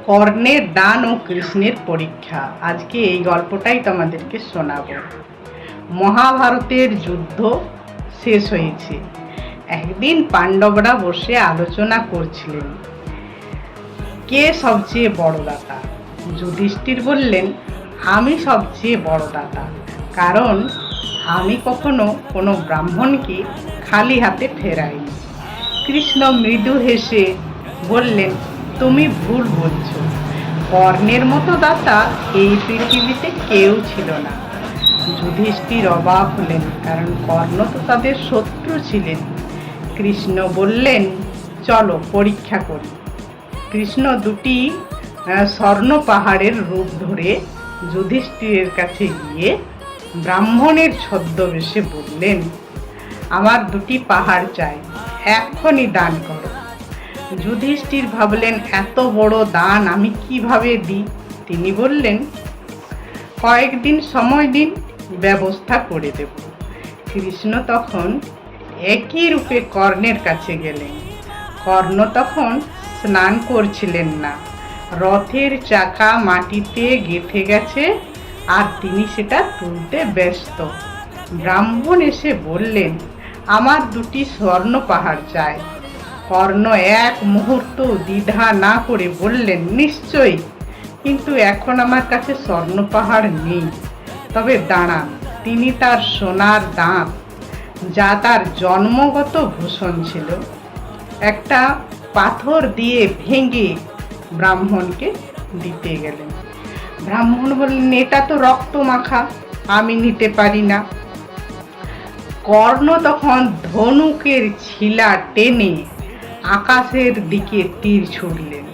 কর্ণের দান ও কৃষ্ণের পরীক্ষা। আজকে এই গল্পটাই তোমাদেরকে শোনাবো। মহাভারতের যুদ্ধ শেষ হয়েছে। একদিন পাণ্ডবরা বসে আলোচনা করছিলেন কে সবচেয়ে বড় দাতা। যুধিষ্ঠির বললেন, আমি সবচেয়ে বড় দাতা, কারণ আমি কখনো কোনো ব্রাহ্মণকে খালি হাতে ফেরাইনি। কৃষ্ণ মৃদু হেসে বললেন, তুমি ভুল বলছো। কর্ণের মতো দাতা এই পৃথিবীতে কেউ ছিল না। যুধিষ্ঠির অবাক হলেন, কারণ কর্ণ তো তাদের শত্রু ছিলেন। কৃষ্ণ বললেন, চলো পরীক্ষা করি। কৃষ্ণ দুটি স্বর্ণ পাহাড়ের রূপ ধরে যুধিষ্ঠিরের কাছে গিয়ে ব্রাহ্মণের ছদ্মবেশে বললেন, আমার দুটি পাহাড় চাই, এক্ষুনি দান করো। যুধিষ্ঠির ভাবলেন, এত বড় দান আমি কিভাবে দিই। তিনি বললেন, কয়েকদিন সময় দিন, ব্যবস্থা করে দেব। কৃষ্ণ তখন একই রূপে কর্ণের কাছে গেলেন। কর্ণ তখন স্নান করছিলেন না, রথের চাকা মাটিতে গেঁথে গেছে আর তিনি সেটা তুলতে ব্যস্ত। ব্রাহ্মণ এসে বললেন, আমার দুটি স্বর্ণ পাহাড় চাই। কর্ণ এক মুহূর্ত দ্বিধা না করে বললেন, নিশ্চয়ই, কিন্তু এখন আমার কাছে স্বর্ণ পাহাড় নেই। তবে দাঁড়ান। তিনি তার সোনার দাঁত, যা তার জন্মগত ভূষণ ছিল, একটা পাথর দিয়ে ভেঙে ব্রাহ্মণকে দিতে গেলেন। ব্রাহ্মণ বললেন, এটা তো রক্ত মাখা, আমি নিতে পারি না। কর্ণ তখন ধনুকের ছিলা টেনে আকাশের দিকে তীর ছুড়লেন।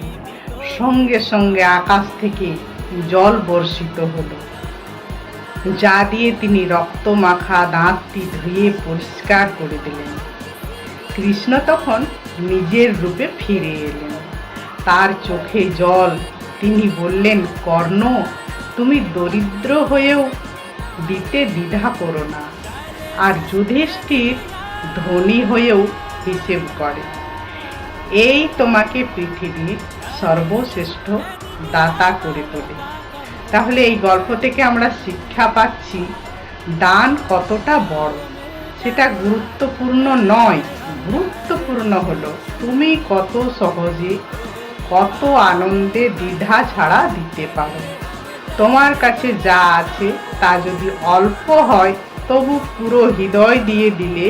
সঙ্গে সঙ্গে আকাশ থেকে জল বর্ষিত হলো, যা দিয়ে তিনি রক্ত মাখা দাঁতটি ধুয়ে পরিষ্কার করে দিলেন। কৃষ্ণ তখন নিজের রূপে ফিরে এলেন, তার চোখে জল। তিনি বললেন, কর্ণ, তুমি দরিদ্র হয়েও দিতে দ্বিধা করো না, আর যুধিষ্ঠির ধনী হয়েও হিসেব করে। এই তোমাকে পৃথিবীর সর্বশ্রেষ্ঠ দাতা করে তোলে। তাহলে এই গল্প থেকে আমরা শিক্ষা পাচ্ছি, দান কতটা বড় সেটা গুরুত্বপূর্ণ নয়, গুরুত্বপূর্ণ হলো তুমি কত সহজে, কত আনন্দে, দ্বিধা ছাড়া দিতে পারো। তোমার কাছে যা আছে তা যদি অল্প হয়, তবু পুরো হৃদয় দিয়ে দিলে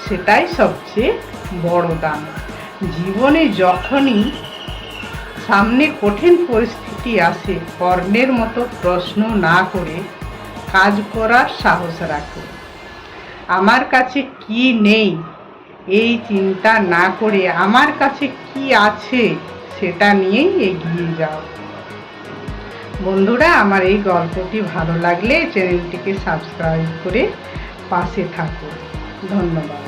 সেটাই সবচেয়ে বড় দান। জীবনে যখনই সামনে কঠিন পরিস্থিতি আসে, কর্ণের মতো প্রশ্ন না করে কাজ করার সাহস রাখো। আমার কাছে কি নেই এই চিন্তা না করে আমার কাছে কি আছে সেটা নিয়েই এগিয়ে যাও। বন্ধুরা, আমার এই গল্পটি ভালো লাগলে চ্যানেলটিকে সাবস্ক্রাইব করে পাশে থাকো। ধন্যবাদ।